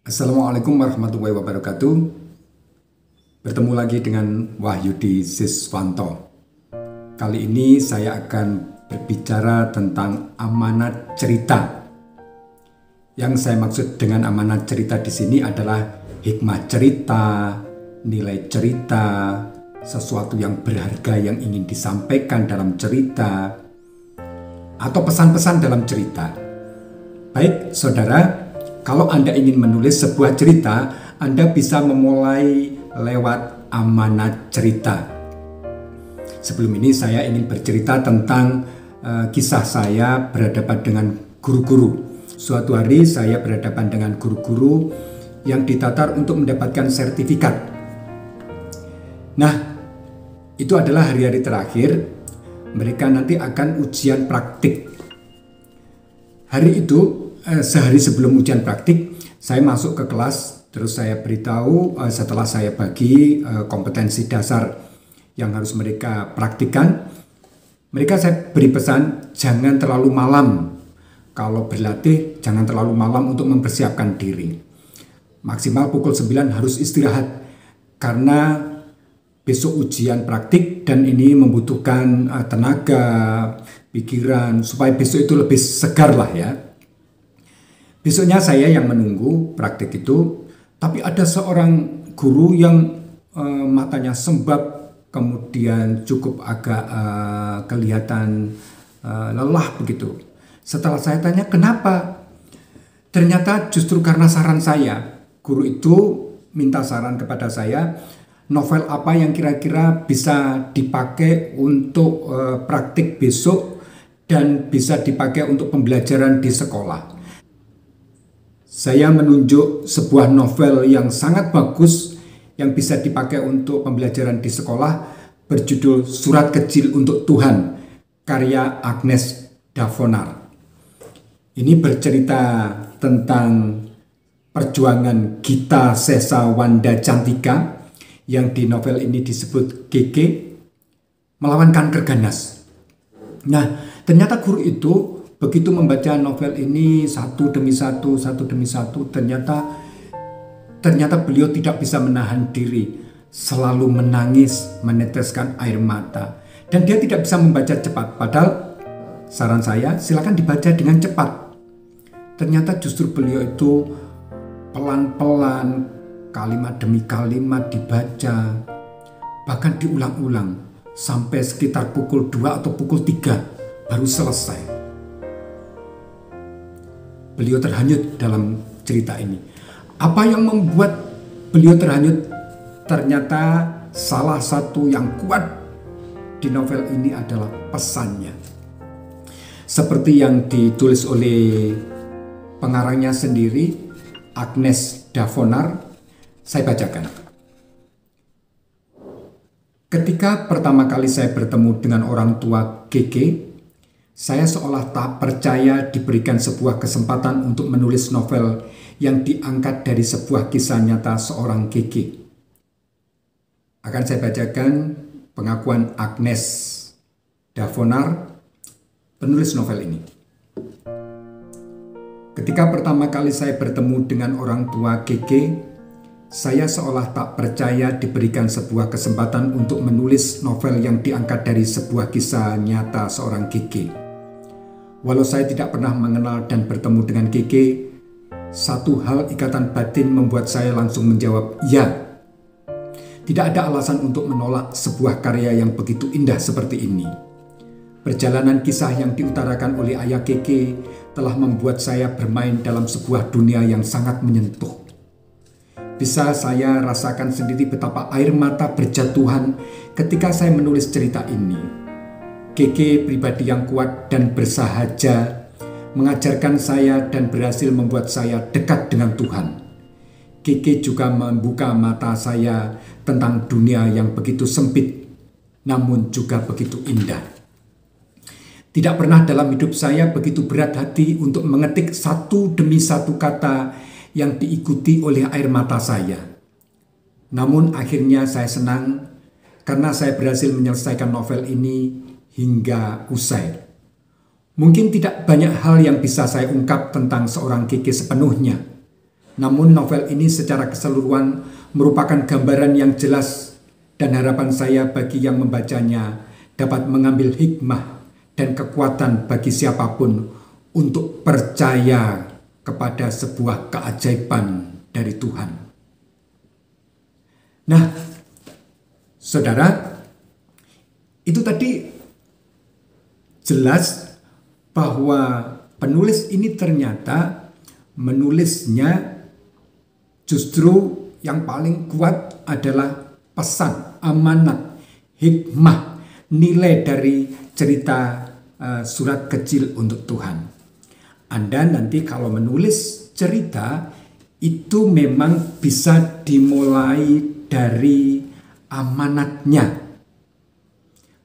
Assalamualaikum warahmatullahi wabarakatuh. Bertemu lagi dengan Wahyudi Siswanto. Kali ini saya akan berbicara tentang amanat cerita. Yang saya maksud dengan amanat cerita di sini adalah hikmah cerita, nilai cerita, sesuatu yang berharga yang ingin disampaikan dalam cerita, atau pesan-pesan dalam cerita. Baik, saudara, kalau Anda ingin menulis sebuah cerita, Anda bisa memulai lewat amanat cerita. Sebelum ini saya ingin bercerita tentang kisah saya berhadapan dengan guru-guru. Suatu hari saya berhadapan dengan guru-guru yang ditatar untuk mendapatkan sertifikat. Nah, itu adalah hari-hari terakhir. Mereka nanti akan ujian praktik. Hari itu, sehari sebelum ujian praktik, saya masuk ke kelas, terus saya beritahu setelah saya bagi kompetensi dasar yang harus mereka praktikkan. Mereka saya beri pesan, jangan terlalu malam. Kalau berlatih, jangan terlalu malam untuk mempersiapkan diri. Maksimal pukul 9 harus istirahat, karena besok ujian praktik dan ini membutuhkan tenaga, pikiran, supaya besok itu lebih segar lah ya. Besoknya saya yang menunggu praktik itu, tapi ada seorang guru yang matanya sembab, kemudian cukup agak kelihatan lelah begitu. Setelah saya tanya kenapa, ternyata justru karena saran saya. Guru itu minta saran kepada saya, novel apa yang kira-kira bisa dipakai untuk praktik besok dan bisa dipakai untuk pembelajaran di sekolah. Saya menunjuk sebuah novel yang sangat bagus yang bisa dipakai untuk pembelajaran di sekolah, berjudul Surat Kecil untuk Tuhan, karya Agnes Davonar. Ini bercerita tentang perjuangan Gita Sesa Wanda Cantika yang di novel ini disebut GG melawan kanker ganas. Nah, ternyata guru itu begitu membaca novel ini satu demi satu, ternyata beliau tidak bisa menahan diri, selalu menangis, meneteskan air mata. Dan dia tidak bisa membaca cepat, padahal saran saya silakan dibaca dengan cepat. Ternyata justru beliau itu pelan-pelan, kalimat demi kalimat dibaca, bahkan diulang-ulang sampai sekitar pukul 2 atau pukul 3 baru selesai. Beliau terhanyut dalam cerita ini. Apa yang membuat beliau terhanyut? Ternyata salah satu yang kuat di novel ini adalah pesannya. Seperti yang ditulis oleh pengarangnya sendiri, Agnes Davonar, saya bacakan. Ketika pertama kali saya bertemu dengan orang tua GG, saya seolah tak percaya diberikan sebuah kesempatan untuk menulis novel yang diangkat dari sebuah kisah nyata seorang GG. Akan saya bacakan pengakuan Agnes Davonar, penulis novel ini. Ketika pertama kali saya bertemu dengan orang tua GG, saya seolah tak percaya diberikan sebuah kesempatan untuk menulis novel yang diangkat dari sebuah kisah nyata seorang GG. Walau saya tidak pernah mengenal dan bertemu dengan GG, satu hal ikatan batin membuat saya langsung menjawab ya. Tidak ada alasan untuk menolak sebuah karya yang begitu indah seperti ini. Perjalanan kisah yang diutarakan oleh ayah GG telah membuat saya bermain dalam sebuah dunia yang sangat menyentuh. Bisa saya rasakan sendiri betapa air mata berjatuhan ketika saya menulis cerita ini. GG pribadi yang kuat dan bersahaja mengajarkan saya dan berhasil membuat saya dekat dengan Tuhan. GG juga membuka mata saya tentang dunia yang begitu sempit, namun juga begitu indah. Tidak pernah dalam hidup saya begitu berat hati untuk mengetik satu demi satu kata yang diikuti oleh air mata saya. Namun akhirnya saya senang karena saya berhasil menyelesaikan novel ini hingga usai. Mungkin tidak banyak hal yang bisa saya ungkap tentang seorang GG sepenuhnya. Namun novel ini secara keseluruhan merupakan gambaran yang jelas dan harapan saya bagi yang membacanya dapat mengambil hikmah dan kekuatan bagi siapapun untuk percaya kepada sebuah keajaiban dari Tuhan. Nah, saudara, itu tadi jelas bahwa penulis ini ternyata menulisnya justru yang paling kuat adalah pesan, amanat, hikmah, nilai dari cerita surat kecil untuk Tuhan. Anda nanti kalau menulis cerita itu memang bisa dimulai dari amanatnya.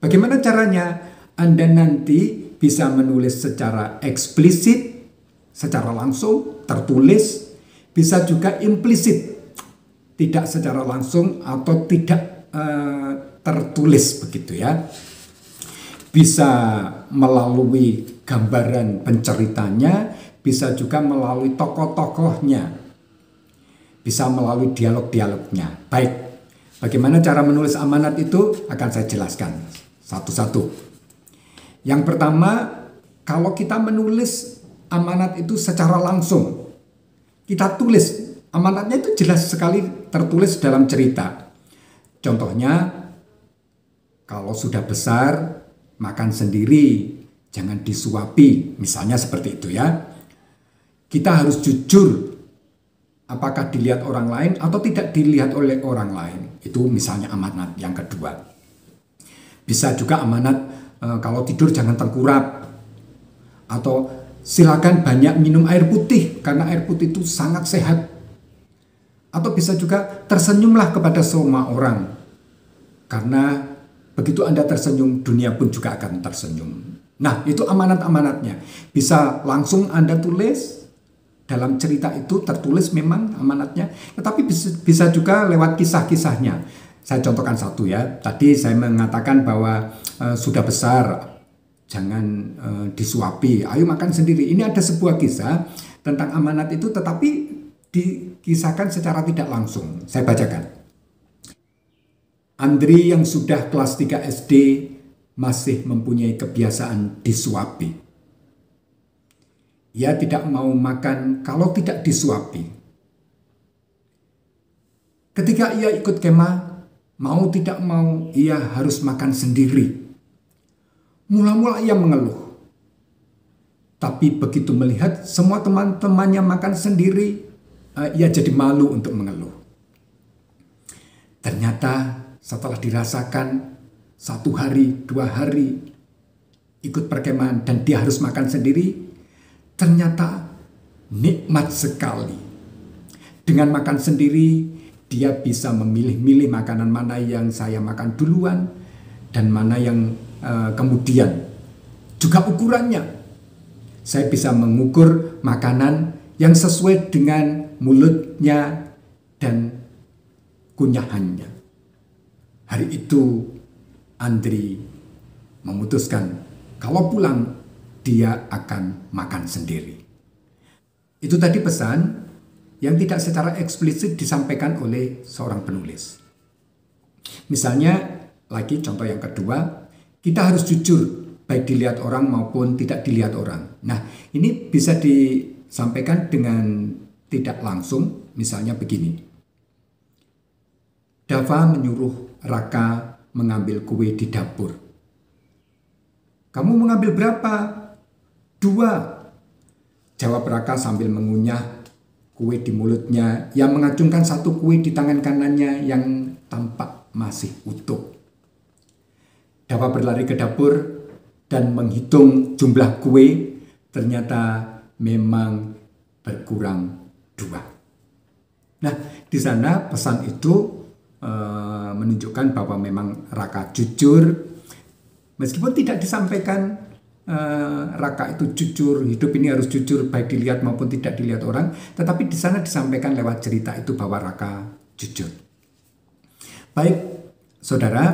Bagaimana caranya? Anda nanti bisa menulis secara eksplisit, secara langsung, tertulis, bisa juga implisit, tidak secara langsung atau tidak tertulis begitu ya. Bisa melalui gambaran penceritanya, bisa juga melalui tokoh-tokohnya, bisa melalui dialog-dialognya. Baik, bagaimana cara menulis amanat itu akan saya jelaskan satu-satu. Yang pertama, kalau kita menulis amanat itu secara langsung, kita tulis, amanatnya itu jelas sekali tertulis dalam cerita. Contohnya, kalau sudah besar, makan sendiri, jangan disuapi, misalnya seperti itu ya. Kita harus jujur, apakah dilihat orang lain atau tidak dilihat oleh orang lain. Itu misalnya amanat yang kedua. Bisa juga amanat, kalau tidur jangan tengkurap, atau silakan banyak minum air putih karena air putih itu sangat sehat. Atau bisa juga tersenyumlah kepada semua orang karena begitu Anda tersenyum, dunia pun juga akan tersenyum. Nah, itu amanat-amanatnya. Bisa langsung Anda tulis dalam cerita itu, tertulis memang amanatnya, tetapi bisa juga lewat kisah-kisahnya. Saya contohkan satu ya. Tadi saya mengatakan bahwa sudah besar, jangan disuapi, ayo makan sendiri. Ini ada sebuah kisah tentang amanat itu, tetapi dikisahkan secara tidak langsung. Saya bacakan. Andri yang sudah kelas 3 SD masih mempunyai kebiasaan disuapi. Ia tidak mau makan kalau tidak disuapi. Ketika ia ikut kemah, mau tidak mau ia harus makan sendiri. Mula-mula ia mengeluh. Tapi begitu melihat semua teman-temannya makan sendiri, ia jadi malu untuk mengeluh. Ternyata setelah dirasakan 1 hari, 2 hari ikut perkemahan dan dia harus makan sendiri, ternyata nikmat sekali. Dengan makan sendiri, dia bisa memilih-milih makanan mana yang saya makan duluan dan mana yang kemudian. Juga ukurannya. Saya bisa mengukur makanan yang sesuai dengan mulutnya dan kunyahannya. Hari itu Andri memutuskan kalau pulang dia akan makan sendiri. Itu tadi pesan yang tidak secara eksplisit disampaikan oleh seorang penulis. Misalnya, lagi contoh yang kedua, kita harus jujur baik dilihat orang maupun tidak dilihat orang. Nah, ini bisa disampaikan dengan tidak langsung, misalnya begini. Dava menyuruh Raka mengambil kue di dapur. Kamu mengambil berapa? 2. Jawab Raka sambil mengunyah kue di mulutnya yang mengacungkan satu kue di tangan kanannya yang tampak masih utuh. Dava berlari ke dapur dan menghitung jumlah kue, ternyata memang berkurang 2. Nah, di sana pesan itu menunjukkan bahwa memang Raka jujur, meskipun tidak disampaikan Raka itu jujur, hidup ini harus jujur baik dilihat maupun tidak dilihat orang, tetapi di sana disampaikan lewat cerita itu bahwa Raka jujur. Baik, saudara,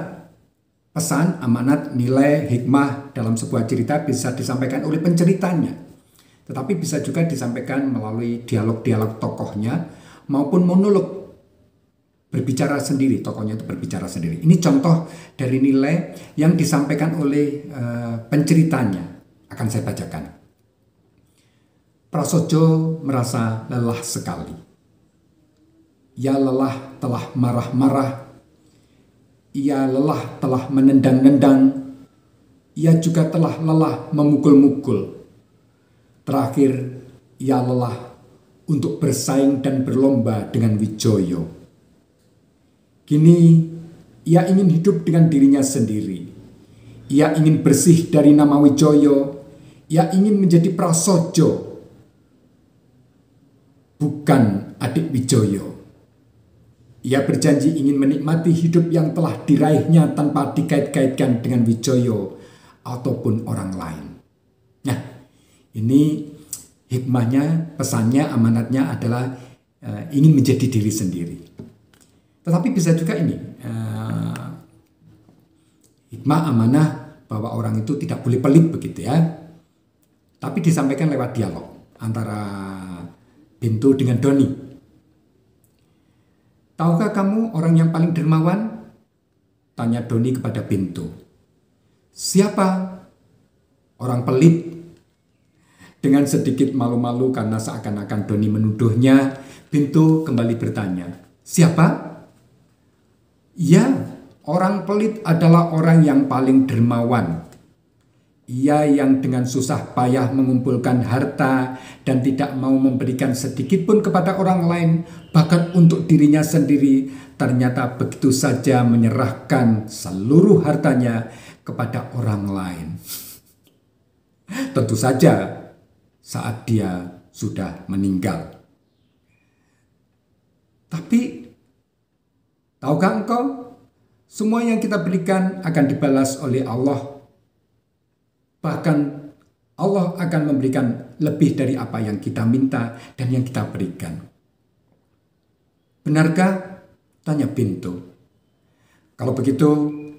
pesan, amanat, nilai, hikmah dalam sebuah cerita bisa disampaikan oleh penceritanya. tetapi bisa juga disampaikan melalui dialog-dialog tokohnya maupun monolog, berbicara sendiri, tokohnya itu berbicara sendiri. Ini contoh dari nilai yang disampaikan oleh penceritanya, akan saya bacakan. Prasojo merasa lelah sekali. Ia lelah telah marah-marah. Ia lelah telah menendang-nendang. Ia juga telah lelah memukul-mukul. Terakhir, ia lelah untuk bersaing dan berlomba dengan Wijoyo. Kini, ia ingin hidup dengan dirinya sendiri. Ia ingin bersih dari nama Wijoyo. Ia ingin menjadi Prasojo, bukan adik Wijoyo. Ia berjanji ingin menikmati hidup yang telah diraihnya tanpa dikait-kaitkan dengan Wijoyo ataupun orang lain. Nah, ini hikmahnya, pesannya, amanatnya adalah ingin menjadi diri sendiri. Tetapi bisa juga ini, hikmah amanah bahwa orang itu tidak boleh pelit begitu ya. Tapi disampaikan lewat dialog antara Bento dengan Doni. Tahukah kamu orang yang paling dermawan? Tanya Doni kepada Bento. Siapa? Orang pelit. Dengan sedikit malu-malu karena seakan-akan Doni menuduhnya, Bento kembali bertanya, siapa? Ya, orang pelit adalah orang yang paling dermawan. Ia yang dengan susah payah mengumpulkan harta dan tidak mau memberikan sedikit pun kepada orang lain, bahkan untuk dirinya sendiri, ternyata begitu saja menyerahkan seluruh hartanya kepada orang lain. Tentu saja saat dia sudah meninggal. Tapi, tahukah engkau, semua yang kita berikan akan dibalas oleh Allah. Bahkan Allah akan memberikan lebih dari apa yang kita minta dan yang kita berikan. Benarkah? Tanya Bento. Kalau begitu,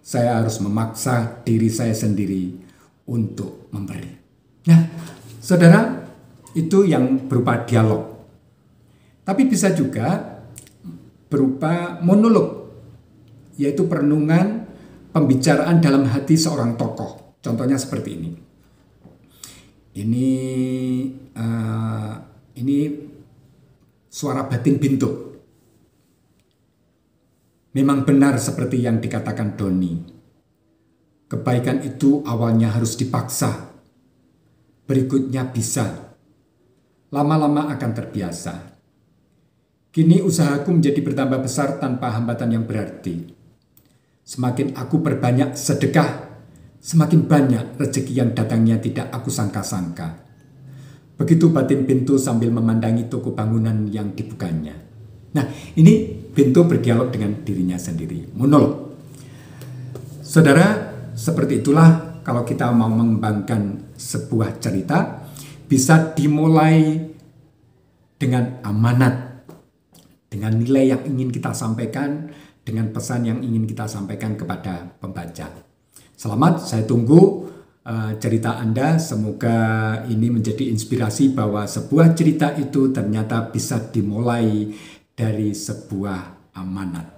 saya harus memaksa diri saya sendiri untuk memberi. Nah, saudara, itu yang berupa dialog. Tapi bisa juga berupa monolog, yaitu perenungan, pembicaraan dalam hati seorang tokoh. Contohnya seperti ini. Ini suara batin Bento. Memang benar seperti yang dikatakan Doni. Kebaikan itu awalnya harus dipaksa. Berikutnya bisa. Lama-lama akan terbiasa. Kini usahaku menjadi bertambah besar tanpa hambatan yang berarti. Semakin aku perbanyak sedekah, semakin banyak rezeki yang datangnya tidak aku sangka-sangka. Begitu batin Bento sambil memandangi toko bangunan yang dibukanya. Nah, ini Bento berdialog dengan dirinya sendiri, monolog. Saudara, seperti itulah kalau kita mau mengembangkan sebuah cerita, bisa dimulai dengan amanat, dengan nilai yang ingin kita sampaikan, dengan pesan yang ingin kita sampaikan kepada pembaca. Selamat, saya tunggu cerita Anda. Semoga ini menjadi inspirasi bahwa sebuah cerita itu ternyata bisa dimulai dari sebuah amanat.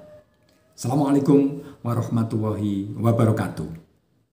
Assalamualaikum warahmatullahi wabarakatuh.